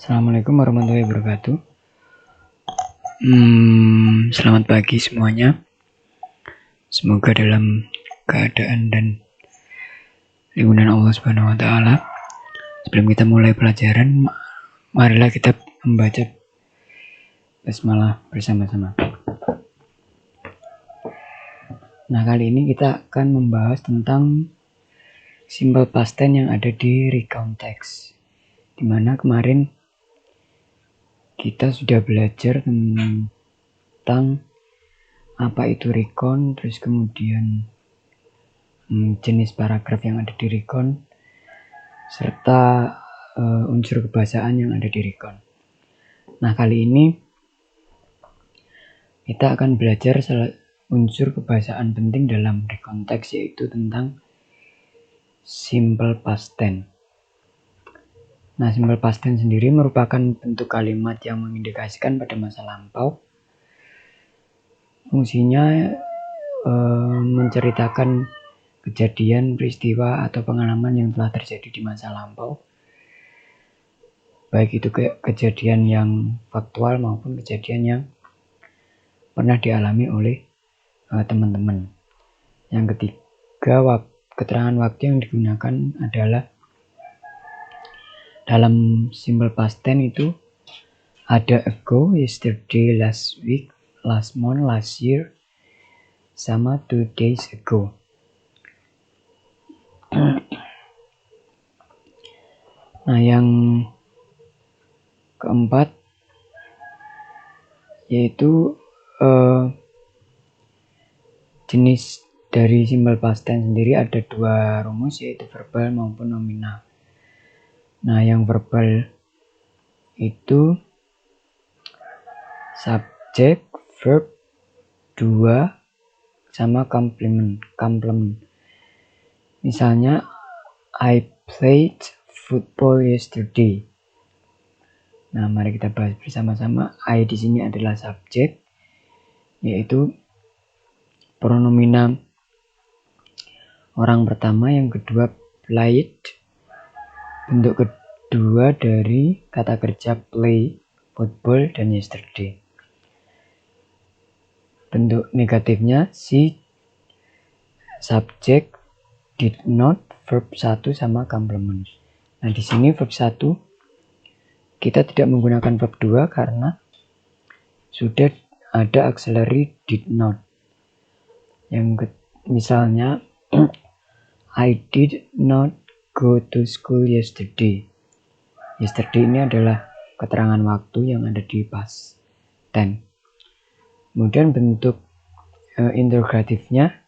Assalamualaikum warahmatullahi wabarakatuh. Selamat pagi semuanya. Semoga dalam keadaan dan lindungan Allah Subhanahu wa taala. Sebelum kita mulai pelajaran, marilah kita membaca basmalah bersama-sama. Nah, kali ini kita akan membahas tentang simple past tense yang ada di recount text. Dimana kemarin kita sudah belajar tentang apa itu recount, terus kemudian jenis paragraf yang ada di recount, serta unsur kebahasaan yang ada di recount. Nah, kali ini kita akan belajar unsur kebahasaan penting dalam recount text, yaitu tentang simple past tense. Nah, simple past tense sendiri merupakan bentuk kalimat yang mengindikasikan pada masa lampau. Fungsinya menceritakan kejadian, peristiwa, atau pengalaman yang telah terjadi di masa lampau. Baik itu kejadian yang faktual maupun kejadian yang pernah dialami oleh teman-teman. Yang ketiga, keterangan waktu yang digunakan adalah dalam simple past tense itu ada ago, yesterday, last week, last month, last year, sama 2 days ago. Nah, yang keempat yaitu jenis dari simple past tense sendiri ada dua rumus, yaitu verbal maupun nominal. Nah, yang verbal itu subjek, verb, dua, sama complement. Misalnya, I played football yesterday. Nah, mari kita bahas bersama-sama. I di sini adalah subjek, yaitu pronomina orang pertama. Yang kedua, played, bentuk kedua dari kata kerja play, football, dan yesterday. Bentuk negatifnya si subjek, did not, verb 1 sama complement. Nah, di sini verb 1 kita tidak menggunakan verb 2 karena sudah ada auxiliary did not. Misalnya I did not go to school yesterday. Yesterday ini adalah keterangan waktu yang ada di past tense. Kemudian bentuk interrogatifnya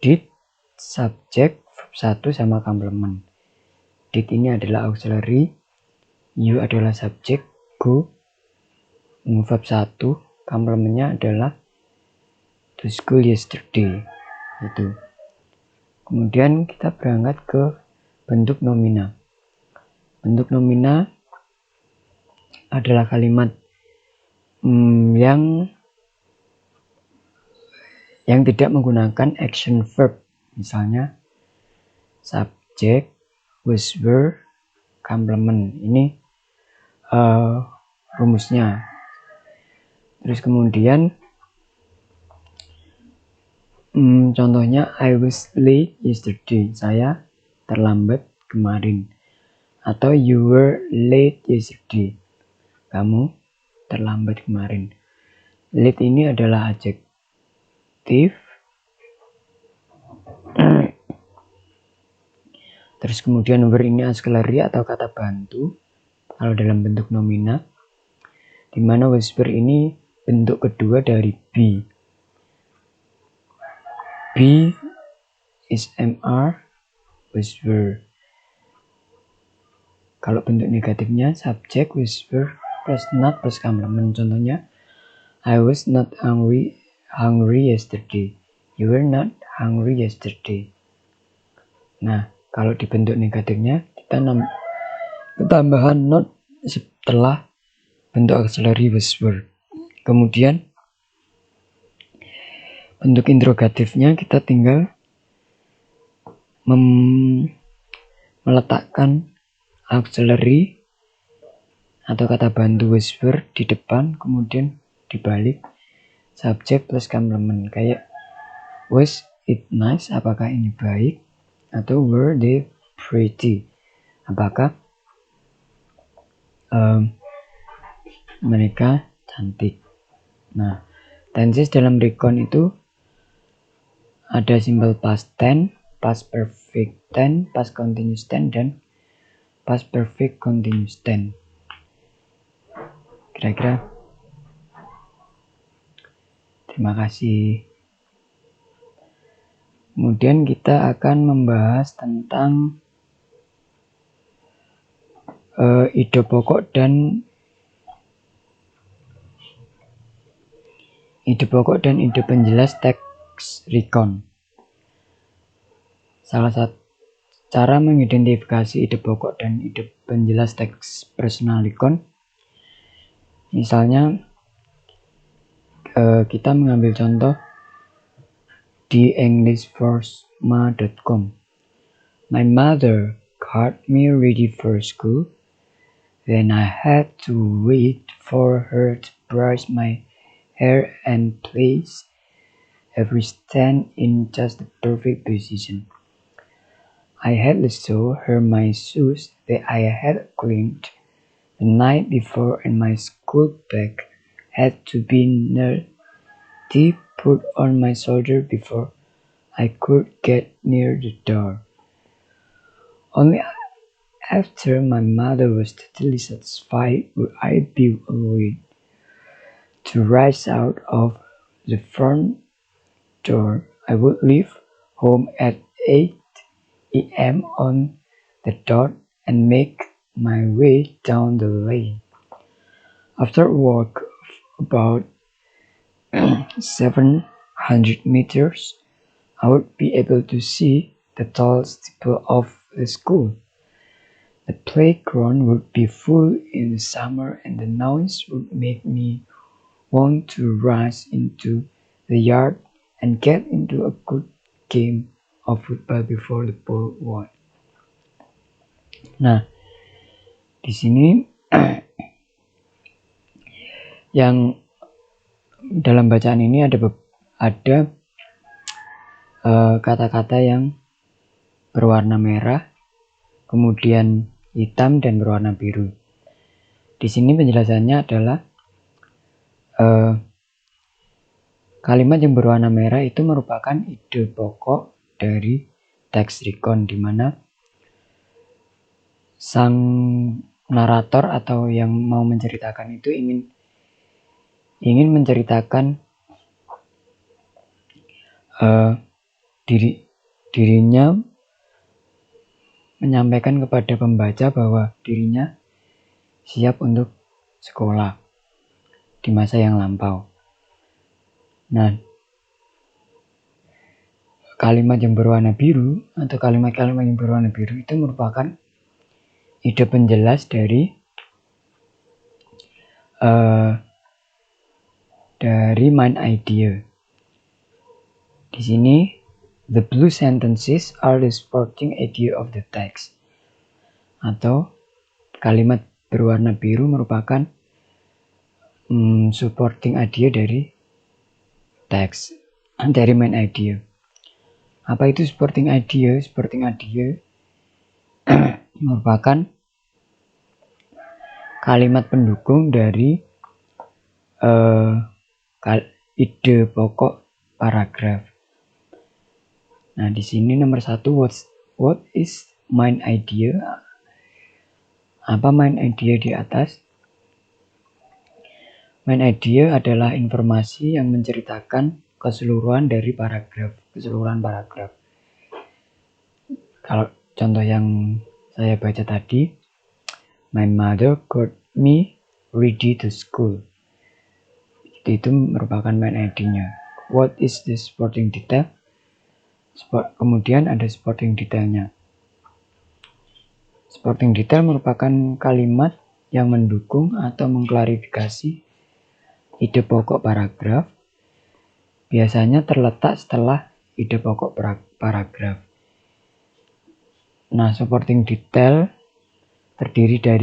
did, subjek, verb 1 sama complement. Did ini adalah auxiliary, you adalah subjek, go, verb 1, complementnya adalah to school yesterday. Itu. Kemudian kita berangkat ke bentuk nomina. Bentuk nomina adalah kalimat yang tidak menggunakan action verb. Misalnya subjek, was, were, complement. Ini rumusnya. Terus kemudian contohnya I was late yesterday. Saya terlambat kemarin. Atau you were late yesterday. Kamu terlambat kemarin. Late ini adalah adjektif. Terus kemudian were ini auxiliary atau kata bantu kalau dalam bentuk nomina. Dimana was, were ini bentuk kedua dari be. Be is MR, was, were. Kalau bentuk negatifnya subjek, was, were, plus not, plus complement. Contohnya, I was not hungry yesterday. You were not hungry yesterday. Nah, kalau di bentuk negatifnya kita tambahan not setelah bentuk auxiliary was, were. Kemudian bentuk interrogatifnya kita tinggal meletakkan auxiliary atau kata bantu whisper di depan, kemudian dibalik subjek plus complement. Kayak was it nice, apakah ini baik, atau were they pretty, apakah mereka cantik. Nah, tenses dalam recon itu ada simple past tense, past perfect tense, past continuous tense, dan past perfect continuous tense. Kira-kira. Terima kasih. Kemudian kita akan membahas tentang ide pokok dan ide penjelas teks recon. Salah satu cara mengidentifikasi ide pokok dan ide penjelas teks personal recon, misalnya kita mengambil contoh di englishforsma.com. My mother got me ready for school. Then I had to wait for her to brush my hair and place every stand in just the perfect position. I had to show her my shoes that I had cleaned the night before, and my school bag had to be neatly put on my shoulder before I could get near the door. Only after my mother was totally satisfied would I be allowed to rise out of the front door. I would leave home at 8 a.m. on the dot and make my way down the lane. After a walk of about 700 meters, I would be able to see the tall steeple of the school. The playground would be full in the summer, and the noise would make me want to rush into the yard and get into a good game of football before the ball won. Nah, di sini yang dalam bacaan ini ada kata-kata yang berwarna merah, kemudian hitam dan berwarna biru. Di sini penjelasannya adalah kalimat yang berwarna merah itu merupakan ide pokok dari teks recon, di mana sang narator atau yang mau menceritakan itu ingin menceritakan dirinya menyampaikan kepada pembaca bahwa dirinya siap untuk sekolah di masa yang lampau. Nah, kalimat yang berwarna biru atau kalimat-kalimat yang berwarna biru itu merupakan ide penjelas dari main idea. Di sini, the blue sentences are the supporting idea of the text. Atau kalimat berwarna biru merupakan supporting idea dari teks, dari main idea. Apa itu supporting idea? Supporting idea merupakan kalimat pendukung dari ide pokok paragraf. Nah, di sini nomor 1, what is main idea? Apa main idea di atas? Main idea adalah informasi yang menceritakan keseluruhan dari keseluruhan paragraf. Kalau contoh yang saya baca tadi, my mother got me ready to school. Itu merupakan main idea-nya. What is the supporting detail? Kemudian ada supporting detailnya. Supporting detail merupakan kalimat yang mendukung atau mengklarifikasi ide pokok paragraf. Biasanya terletak setelah ide pokok paragraf. Nah, supporting detail terdiri dari